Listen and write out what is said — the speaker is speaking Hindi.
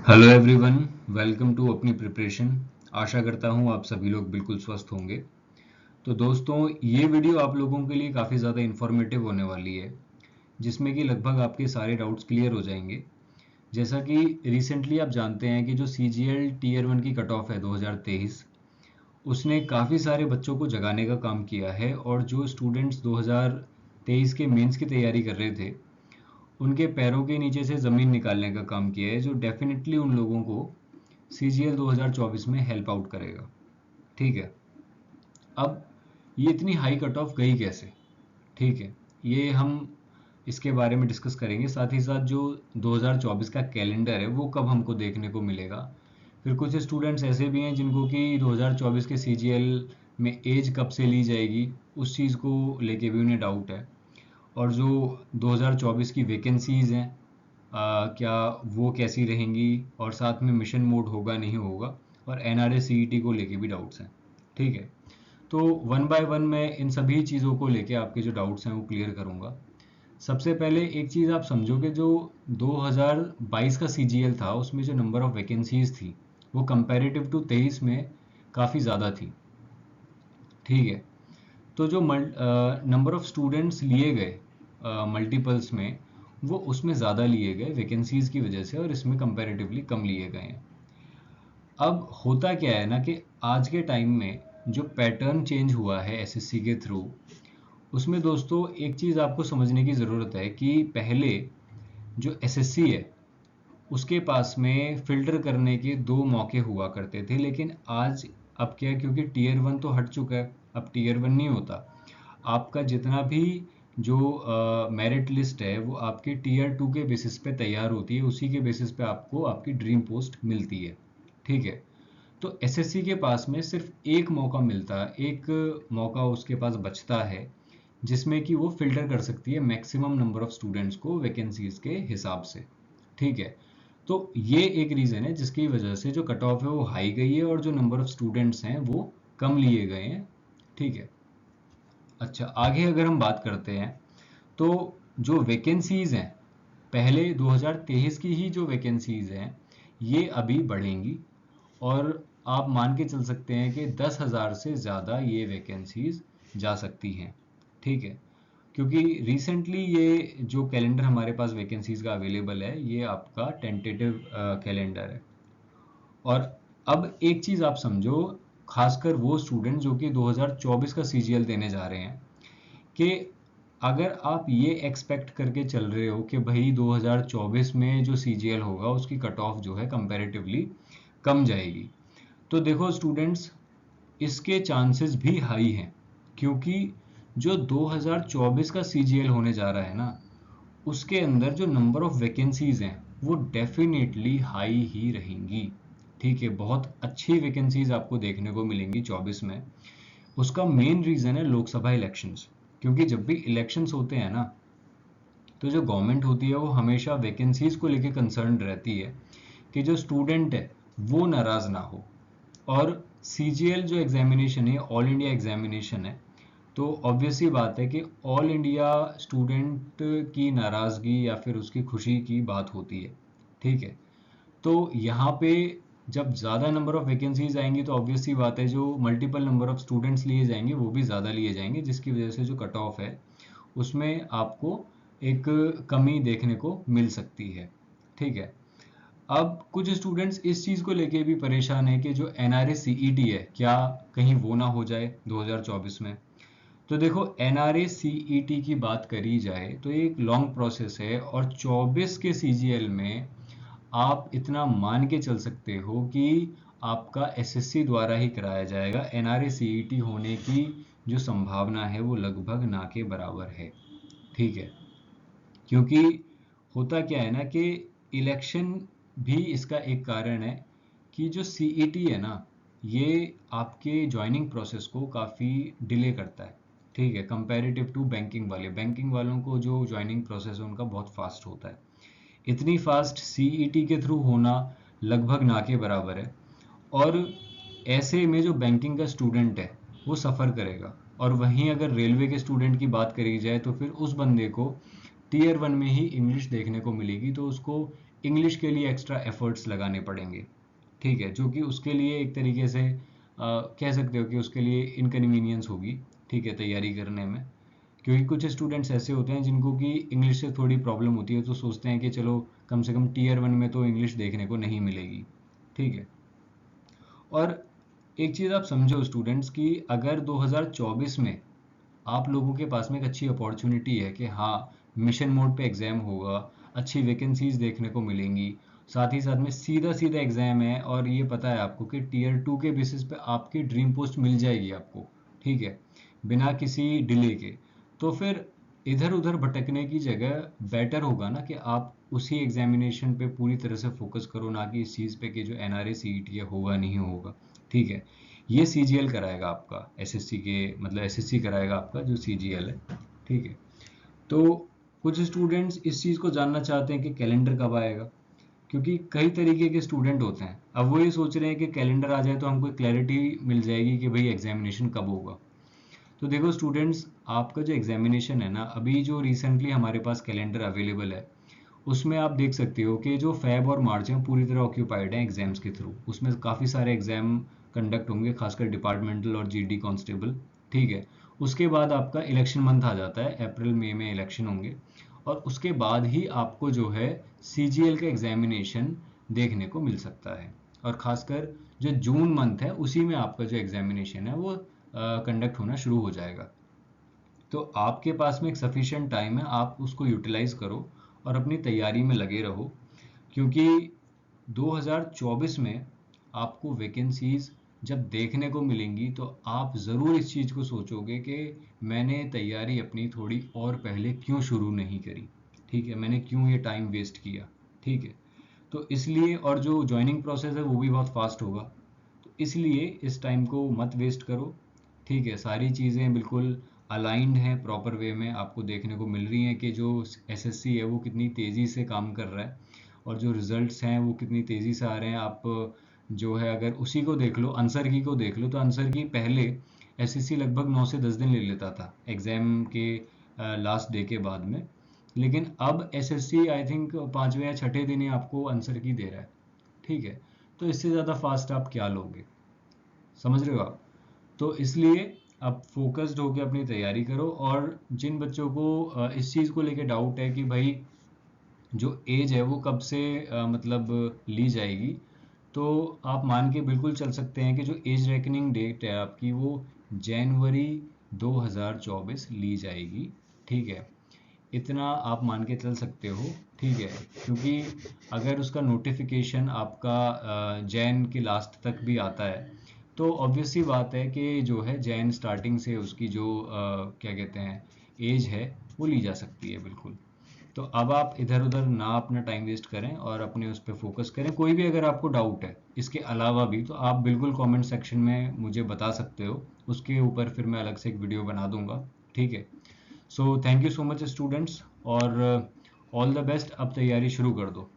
हेलो एवरीवन, वेलकम टू अपनी प्रिपरेशन। आशा करता हूँ आप सभी लोग बिल्कुल स्वस्थ होंगे। तो दोस्तों, ये वीडियो आप लोगों के लिए काफ़ी ज़्यादा इन्फॉर्मेटिव होने वाली है, जिसमें कि लगभग आपके सारे डाउट्स क्लियर हो जाएंगे। जैसा कि रिसेंटली आप जानते हैं कि जो CGL टीयर 1 की कट ऑफ है 2023, उसने काफ़ी सारे बच्चों को जगाने का काम किया है। और जो स्टूडेंट्स 2023 के मेंस की तैयारी कर रहे थे, उनके पैरों के नीचे से ज़मीन निकालने का काम किया है, जो डेफिनेटली उन लोगों को CGL 2024 में हेल्प आउट करेगा। ठीक है। अब ये इतनी हाई कट ऑफ गई कैसे? ठीक है, ये हम इसके बारे में डिस्कस करेंगे। साथ ही साथ जो 2024 का कैलेंडर है वो कब हमको देखने को मिलेगा। फिर कुछ स्टूडेंट्स ऐसे भी हैं जिनको कि 2024 के CGL में एज कब से ली जाएगी, उस चीज़ को लेके भी उन्हें डाउट है। और जो 2024 की वैकेंसीज़ हैं, क्या वो कैसी रहेंगी, और साथ में मिशन मोड होगा नहीं होगा, और NRA CET को लेके भी डाउट्स हैं। ठीक है, तो वन बाय वन मैं इन सभी चीज़ों को लेके आपके जो डाउट्स हैं वो क्लियर करूँगा। सबसे पहले एक चीज़ आप समझो कि जो 2022 का CGL था, उसमें जो नंबर ऑफ़ वैकेंसीज़ थी वो कंपैरेटिव टू 23 में काफ़ी ज़्यादा थी। ठीक है, तो जो नंबर ऑफ़ स्टूडेंट्स लिए गए मल्टीपल्स में, वो उसमें ज़्यादा लिए गए वैकेंसीज़ की वजह से, और इसमें कंपैरेटिवली कम लिए गए हैं। अब होता क्या है ना कि आज के टाइम में जो पैटर्न चेंज हुआ है SSC के थ्रू, उसमें दोस्तों एक चीज़ आपको समझने की ज़रूरत है कि पहले जो SSC है उसके पास में फ़िल्टर करने के दो मौके हुआ करते थे, लेकिन आज अब क्या है, क्योंकि टीयर 1 तो हट चुका है, अब टीयर 1 नहीं होता। आपका जितना भी जो मेरिट लिस्ट है वो आपके टीयर 2 के बेसिस पे तैयार होती है, उसी के बेसिस पे आपको आपकी ड्रीम पोस्ट मिलती है। ठीक है, तो SSC के पास में सिर्फ एक मौका मिलता है, एक मौका उसके पास बचता है, जिसमें कि वो फिल्टर कर सकती है मैक्सिमम नंबर ऑफ स्टूडेंट्स को वैकेंसीज के हिसाब से। ठीक है, तो ये एक रीज़न है जिसकी वजह से जो कट ऑफ है वो हाई गई है, और जो नंबर ऑफ स्टूडेंट्स हैं वो कम लिए गए हैं। ठीक है, अच्छा, आगे अगर हम बात करते हैं तो जो वैकेंसीज हैं, पहले 2023 की ही जो वैकेंसीज हैं ये अभी बढ़ेंगी, और आप मान के चल सकते हैं कि 10,000 से ज़्यादा ये वैकेंसीज जा सकती हैं। ठीक है, क्योंकि रिसेंटली ये जो कैलेंडर हमारे पास वैकेंसीज का अवेलेबल है, ये आपका टेंटेटिव कैलेंडर है। और अब एक चीज़ आप समझो, खासकर वो स्टूडेंट जो कि 2024 का CGL देने जा रहे हैं, कि अगर आप ये एक्सपेक्ट करके चल रहे हो कि भाई 2024 में जो CGL होगा उसकी कट ऑफ जो है कंपैरेटिवली कम जाएगी, तो देखो स्टूडेंट्स, इसके चांसेस भी हाई हैं, क्योंकि जो 2024 का CGL होने जा रहा है ना, उसके अंदर जो नंबर ऑफ वैकेंसीज हैं वो डेफिनेटली हाई ही रहेंगी। ठीक है, बहुत अच्छी वैकेंसीज आपको देखने को मिलेंगी 24 में। उसका मेन रीज़न है लोकसभा इलेक्शंस, क्योंकि जब भी इलेक्शंस होते हैं ना, तो जो गवर्नमेंट होती है वो हमेशा वैकेंसीज को लेकर कंसर्न रहती है कि जो स्टूडेंट है वो नाराज़ ना हो। और CGL जो एग्जामिनेशन है, ऑल इंडिया एग्जामिनेशन है, तो ऑब्वियस सी बात है कि ऑल इंडिया स्टूडेंट की नाराज़गी या फिर उसकी खुशी की बात होती है। ठीक है, तो यहाँ पे जब ज़्यादा नंबर ऑफ़ वैकेंसीज आएंगी तो ऑब्वियस सी बात है, जो मल्टीपल नंबर ऑफ़ स्टूडेंट्स लिए जाएंगे वो भी ज़्यादा लिए जाएंगे, जिसकी वजह से जो कट ऑफ है उसमें आपको एक कमी देखने को मिल सकती है। ठीक है, अब कुछ स्टूडेंट्स इस चीज़ को लेके भी परेशान है कि जो NRA CET है, क्या कहीं वो ना हो जाए 2024 में। तो देखो, NRA CET की बात करी जाए तो ये एक लॉन्ग प्रोसेस है, और 24 के CGL में आप इतना मान के चल सकते हो कि आपका SSC द्वारा ही कराया जाएगा। NRA CET होने की जो संभावना है वो लगभग ना के बराबर है। ठीक है, क्योंकि होता क्या है ना कि इलेक्शन भी इसका एक कारण है, कि जो CET है ना, ये आपके ज्वाइनिंग प्रोसेस को काफ़ी डिले करता है। ठीक है, कंपैरेटिव टू बैंकिंग वालों को जो ज्वाइनिंग प्रोसेस है उनका बहुत फास्ट होता है। इतनी फास्ट CET के थ्रू होना लगभग ना के बराबर है, और ऐसे में जो बैंकिंग का स्टूडेंट है वो सफ़र करेगा। और वहीं अगर रेलवे के स्टूडेंट की बात करी जाए तो फिर उस बंदे को टीयर 1 में ही इंग्लिश देखने को मिलेगी, तो उसको इंग्लिश के लिए एक्स्ट्रा एफर्ट्स लगाने पड़ेंगे, ठीक है, जो कि उसके लिए एक तरीके से कह सकते हो कि उसके लिए इनकन्वीनियंस होगी, ठीक है, तैयारी करने में। क्योंकि कुछ स्टूडेंट्स ऐसे होते हैं जिनको कि इंग्लिश से थोड़ी प्रॉब्लम होती है, तो सोचते हैं कि चलो कम से कम टीयर 1 में तो इंग्लिश देखने को नहीं मिलेगी, ठीक है। और एक चीज़ आप समझो स्टूडेंट्स कि अगर 2024 में आप लोगों के पास में एक अच्छी अपॉर्चुनिटी है कि हाँ, मिशन मोड पे एग्ज़ाम होगा, अच्छी वैकेंसीज देखने को मिलेंगी, साथ ही साथ में सीधा सीधा एग्ज़ाम है, और ये पता है आपको कि टीयर 2 के बेसिस पे आपकी ड्रीम पोस्ट मिल जाएगी आपको, ठीक है, बिना किसी डिले के। तो फिर इधर उधर भटकने की जगह बेटर होगा ना कि आप उसी एग्जामिनेशन पे पूरी तरह से फोकस करो, ना कि इस चीज़ पे कि जो एनआरए सीईटी है होगा नहीं होगा, ठीक है। ये सीजीएल कराएगा आपका, एसएससी के मतलब एसएससी कराएगा आपका जो सीजीएल है, ठीक है। तो कुछ स्टूडेंट्स इस चीज़ को जानना चाहते हैं कि कैलेंडर कब आएगा, क्योंकि कई तरीके के स्टूडेंट होते हैं। अब वो ये सोच रहे हैं कि कैलेंडर आ जाए तो हमको क्लैरिटी मिल जाएगी कि भाई एग्जामिनेशन कब होगा। तो देखो स्टूडेंट्स, आपका जो एग्जामिनेशन है ना, अभी जो रिसेंटली हमारे पास कैलेंडर अवेलेबल है, उसमें आप देख सकते हो कि जो फेब और मार्च है पूरी तरह ऑक्यूपाइड है एग्जाम्स के थ्रू। उसमें काफ़ी सारे एग्जाम कंडक्ट होंगे, खासकर डिपार्टमेंटल और जीडी कांस्टेबल, ठीक है। उसके बाद आपका इलेक्शन मंथ आ जाता है, अप्रैल मई में इलेक्शन होंगे, और उसके बाद ही आपको जो है सीजीएल का एग्जामिनेशन देखने को मिल सकता है। और खासकर जो जून मंथ है उसी में आपका जो एग्जामिनेशन है वो कंडक्ट होना शुरू हो जाएगा। तो आपके पास में एक सफिशिएंट टाइम है, आप उसको यूटिलाइज करो और अपनी तैयारी में लगे रहो, क्योंकि 2024 में आपको वैकेंसीज जब देखने को मिलेंगी तो आप ज़रूर इस चीज़ को सोचोगे कि मैंने तैयारी अपनी थोड़ी और पहले क्यों शुरू नहीं करी, ठीक है, मैंने क्यों ये टाइम वेस्ट किया, ठीक है। तो इसलिए, और जो ज्वाइनिंग प्रोसेस है वो भी बहुत फास्ट होगा, तो इसलिए इस टाइम को मत वेस्ट करो, ठीक है। सारी चीज़ें बिल्कुल अलाइंड हैं, प्रॉपर वे में आपको देखने को मिल रही हैं कि जो एसएससी है वो कितनी तेज़ी से काम कर रहा है, और जो रिजल्ट्स हैं वो कितनी तेज़ी से आ रहे हैं। आप जो है अगर उसी को देख लो, आंसर की को देख लो, तो आंसर की पहले एसएससी लगभग 9 से 10 दिन ले लेता था एग्ज़ाम के लास्ट डे के बाद में, लेकिन अब एसएससी आई थिंक 5वें या छठे दिन ही आपको आंसर की दे रहा है, ठीक है। तो इससे ज़्यादा फास्ट आप क्या लोगे, समझ रहे हो आप। तो इसलिए आप फोकस्ड होकर अपनी तैयारी करो। और जिन बच्चों को इस चीज़ को लेके डाउट है कि भाई जो एज है वो कब से मतलब ली जाएगी, तो आप मान के बिल्कुल चल सकते हैं कि जो एज रेकनिंग डेट है आपकी वो जनवरी 2024 ली जाएगी, ठीक है। इतना आप मान के चल सकते हो, ठीक है। क्योंकि अगर उसका नोटिफिकेशन आपका जैन के लास्ट तक भी आता है, तो ऑब्वियस सी बात है कि जो है जैन स्टार्टिंग से उसकी जो क्या कहते हैं एज है वो ली जा सकती है, बिल्कुल। तो अब आप इधर उधर ना अपना टाइम वेस्ट करें और अपने उस पर फोकस करें। कोई भी अगर आपको डाउट है इसके अलावा भी, तो आप बिल्कुल कमेंट सेक्शन में मुझे बता सकते हो, उसके ऊपर फिर मैं अलग से एक वीडियो बना दूंगा, ठीक है। So thank you so much students, और ऑल द बेस्ट। अब तैयारी शुरू कर दो।